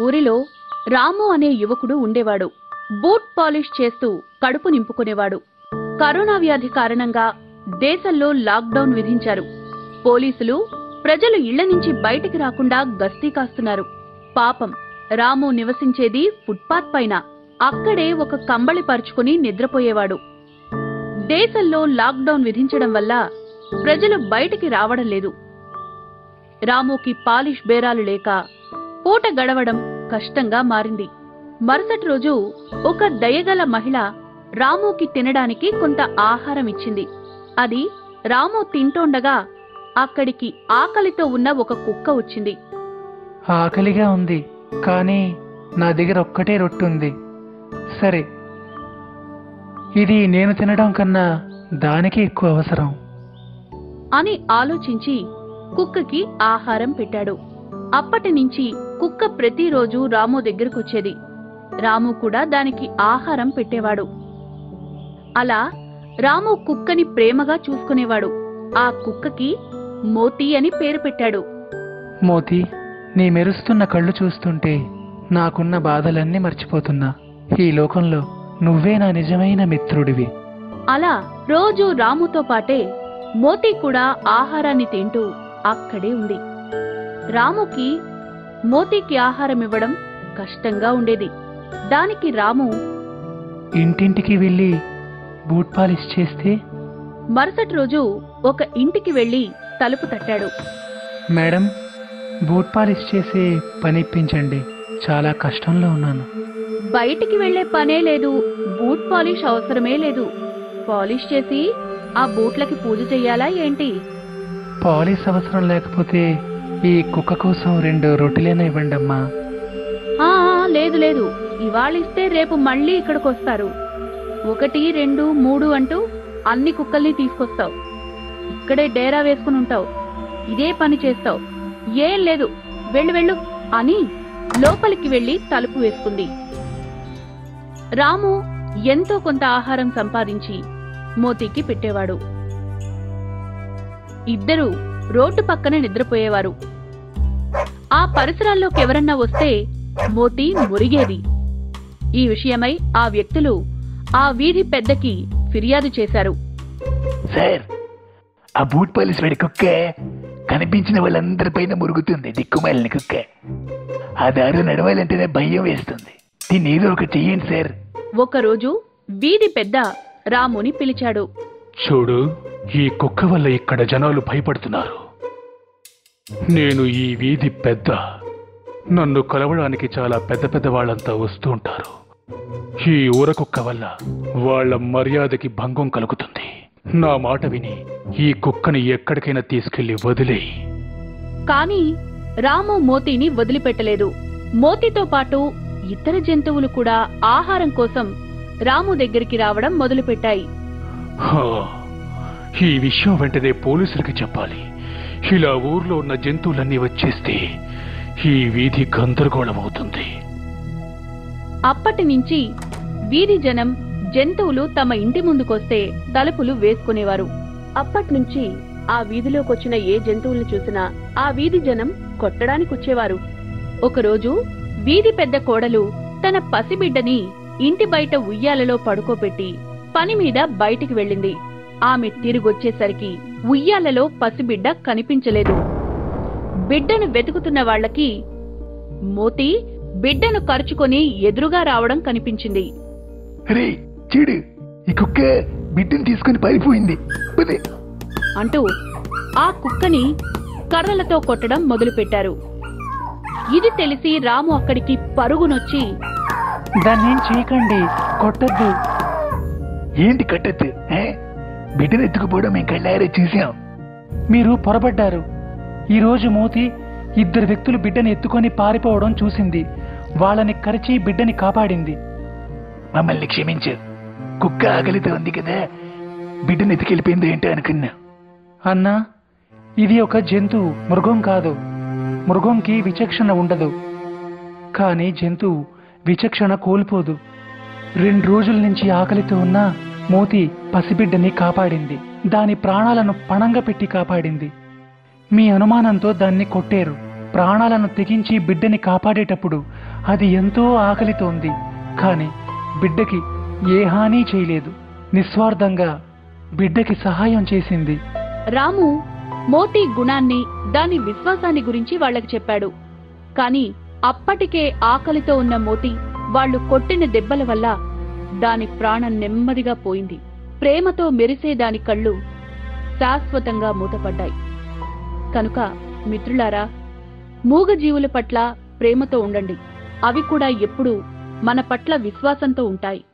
ఊరిలో రాము అనే యువకుడు ఉండేవాడు. బూట్ పాలిష్ చేస్తూ కడుపు నింపుకునేవాడు. కరోనా వ్యాధి కారణంగా దేశంలో లాక్డౌన్ విధించారు. పోలీసులు ప్రజలు ఇళ్ల నుంచి బయటికి రాకుండా గస్తీ కాస్తున్నారు. పాపం రాము నివసించేది ఫుట్పాత్ పైన. అక్కడే ఒక కంబళి పరుచుకుని నిద్రపోయేవాడు. దేశంలో లాక్డౌన్ విధించడం వల్ల ప్రజలు బయటికి రావడం లేదు. రాముకి పాలిష్ బేరాలు లేక పూట గడవడం కష్టంగా మారింది. మరుసటి రోజు ఒక దయగల మహిళ రాముకి తినడానికి కొంత ఆహారం ఇచ్చింది. అది రాము తింటోండగా అక్కడికి ఆకలితో ఉన్న ఒక కుక్క వచ్చింది. ఆకలిగా ఉంది, కానీ నా దగ్గర ఒక్కటే రొట్టె ఉంది. సరే, ఇది నేను తినడం కన్నా దానికి ఎక్కువ అవసరం అని ఆలోచించి కుక్కకి ఆహారం పెట్టాడు. అప్పటినుంచి కుక్క ప్రతిరోజు రాము దగ్గరకొచ్చేది. రాము కూడా దానికి ఆహారం పెట్టేవాడు. అలా రాము కుక్కని ప్రేమగా చూసుకునేవాడు. ఆ కుక్కకి మోతీ అని పేరు పెట్టాడు. మోతీ, నీ మెరుస్తున్న కళ్ళు చూస్తుంటే నాకున్న బాధలన్నీ మర్చిపోతున్నా. ఈ లోకంలో నువ్వే నా నిజమైన మిత్రుడివి. అలా రోజు రాముతో పాటే మోతీ కూడా ఆహారాన్ని తింటూ అక్కడే ఉంది. రాముకి మోతీకి ఆహారం ఇవ్వడం కష్టంగా ఉండేది. దానికి రాము ఇంటింటికి వెళ్ళి బూట్ పాలిష్ చేస్తే. మరుసటి రోజు ఒక ఇంటికి వెళ్లి తలుపు తట్టాడు. మేడం, బూట్ పాలిష్ చేసే పనిప్పించండి, చాలా కష్టంలో ఉన్నాను. బయటికి వెళ్లే పనే లేదు, బూట్ పాలిష్ అవసరమే లేదు. పాలిష్ చేసి ఆ బూట్లకి పూజ చెయ్యాలా ఏంటి? పాలిష్ అవసరం లేకపోతే ఈ కుక్క కోసం 2 రొట్టెలైనా ఇవ్వండి అమ్మా. లేదు లేదు, ఇవాళిస్తే రేపు మళ్ళీ ఇక్కడికొస్తారు. 1, 2, 3 అంటూ అన్ని కుక్కల్ని తీసుకొస్తావు. ఇక్కడే డేరా వేసుకుని ఉంటావు. ఇదే పని చేస్తావు. ఏం లేదు, వెళ్ళు వెళ్ళు అని లోపలికి వెళ్లి తలుపు వేసుకుంది. రాము ఎంతో కొంత ఆహారం సంపాదించి మోతీకి పెట్టేవాడు. ఇద్దరూ రోడ్డు పక్కన నిద్రపోయేవారు. ఆ పరిసరాల్లోకి ఎవరన్నా వస్తే మోతీ మురిగేది. ఈ విషయమై ఆ వ్యక్తులు ఆ వీధి పెద్దకి ఫిర్యాదు చేశారు. సార్, ఆ బూట్ పాలిష్ వాడి కుక్క కనిపించిన వాళ్ళందరిపైన మురుగుతుంది. దిక్కుమాలిన కుక్క. ఆ దారి నడవాలంటేనే భయం వేస్తుంది. దీన్ని ఏదో ఒకటి చెయ్యండి సార్. ఒకరోజు వీధి పెద్ద రాముని పిలిచాడు. చూడు, ఈ కుక్క వల్ల ఇక్కడ జనాలు భయపడుతున్నారు. నేను ఈ వీధి పెద్ద. నన్ను కలవడానికి చాలా పెద్ద పెద్ద వాళ్ళంతా వస్తూ ఉంటారు. ఈ ఊర కుక్క వల్ల వాళ్ళ మర్యాదకి భంగం కలుగుతుంది. నా మాట విని ఈ కుక్కని ఎక్కడికైనా తీసుకెళ్లి వదిలేయి. కాని రాము మోతీని వదిలిపెట్టలేదు. మోతీతో పాటు ఇతర జంతువులు కూడా ఆహారం కోసం రాము దగ్గరికి రావడం మొదలుపెట్టాయి. ఈ విషయం వెంటనే పోలీసులకి చెప్పాలి. ఇలా ఊర్లో ఉన్న జంతువులన్నీ వచ్చేస్తే ఈ వీధి గందరగోళం అవుతుంది. అప్పటినుంచి వీధి జనం జంతువులు తమ ఇంటి ముందుకొస్తే తలుపులు వేసుకునేవారు. అప్పట్నుంచి ఆ వీధిలోకొచ్చిన ఏ జంతువుల్ని చూసినా ఆ వీధి జనం కొట్టడానికొచ్చేవారు. ఒకరోజు వీధి పెద్ద కోడలు తన పసిబిడ్డని ఇంటి బయట ఉయ్యాలలో పడుకోబెట్టి పని మీద బయటికి వెళ్ళింది. ఆమె తిరిగొచ్చేసరికి ఉయ్యాలలో పసిబిడ్డ కనిపించలేదు. బిడ్డను వెతుకుతున్న వాళ్లకి మోతీ బిడ్డను కరుచుకొని ఎదురుగా రావడం కనిపించింది. అరే చూడు, ఈ కుక్క బిడ్డను తీసుకుని పారిపోయింది అంటూ ఆ కుక్కని కర్రలతో కొట్టడం మొదలుపెట్టారు. ఇది తెలిసి రాము అక్కడికి పరుగునొచ్చి, దాన్నేం చేయకండి, కొట్టద్దు. ఏంటి కట్టద్దు? బిడ్డను ఎత్తుకుపోవడం మేము కళ్ళారే చూసాం. మీరు పొరబడ్డారు. ఈరోజు మోతీ 2 వ్యక్తులు బిడ్డని ఎత్తుకొని పారిపోవడం చూసింది. వాళ్ళని కరిచి బిడ్డని కాపాడింది. మమ్మల్ని క్షమించు. కుక్క ఆకలితో ఉంది కదా, బిడ్డను ఎత్తుకెళ్ళిపోయింది ఏంటో అనుకున్నా. అన్నా, ఇది ఒక జంతువు, మృగం కాదు. మృగంకి విచక్షణ ఉండదు, కానీ జంతువు విచక్షణ కోల్పోదు. 2 రోజుల నుంచి ఆకలితో ఉన్న మోతీ పసిబిడ్డని కాపాడింది. దాని ప్రాణాలను పణంగా పెట్టి కాపాడింది. మీ అనుమానంతో దాన్ని కొట్టారు. ప్రాణాలను తెగించి బిడ్డని కాపాడేటప్పుడు అది ఎంతో ఆకలితోంది, కాని బిడ్డకి ఏ హాని చేయలేదు. నిస్వార్థంగా బిడ్డకి సహాయం చేసింది. రాము మోతీ గుణాన్ని, దాని విశ్వాసాన్ని గురించి వాళ్లకు చెప్పాడు. కాని అప్పటికే ఆకలితో ఉన్న మోతీ వాళ్లు కొట్టిన దెబ్బల వల్ల దాని ప్రాణం నెమ్మదిగా పోయింది. ప్రేమతో మెరిసే దాని కళ్ళు శాశ్వతంగా మూతపడ్డాయి. కనుక మిత్రులారా, మూగజీవుల పట్ల ప్రేమతో ఉండండి. అవి కూడా ఎప్పుడూ మన పట్ల విశ్వాసంతో ఉంటాయి.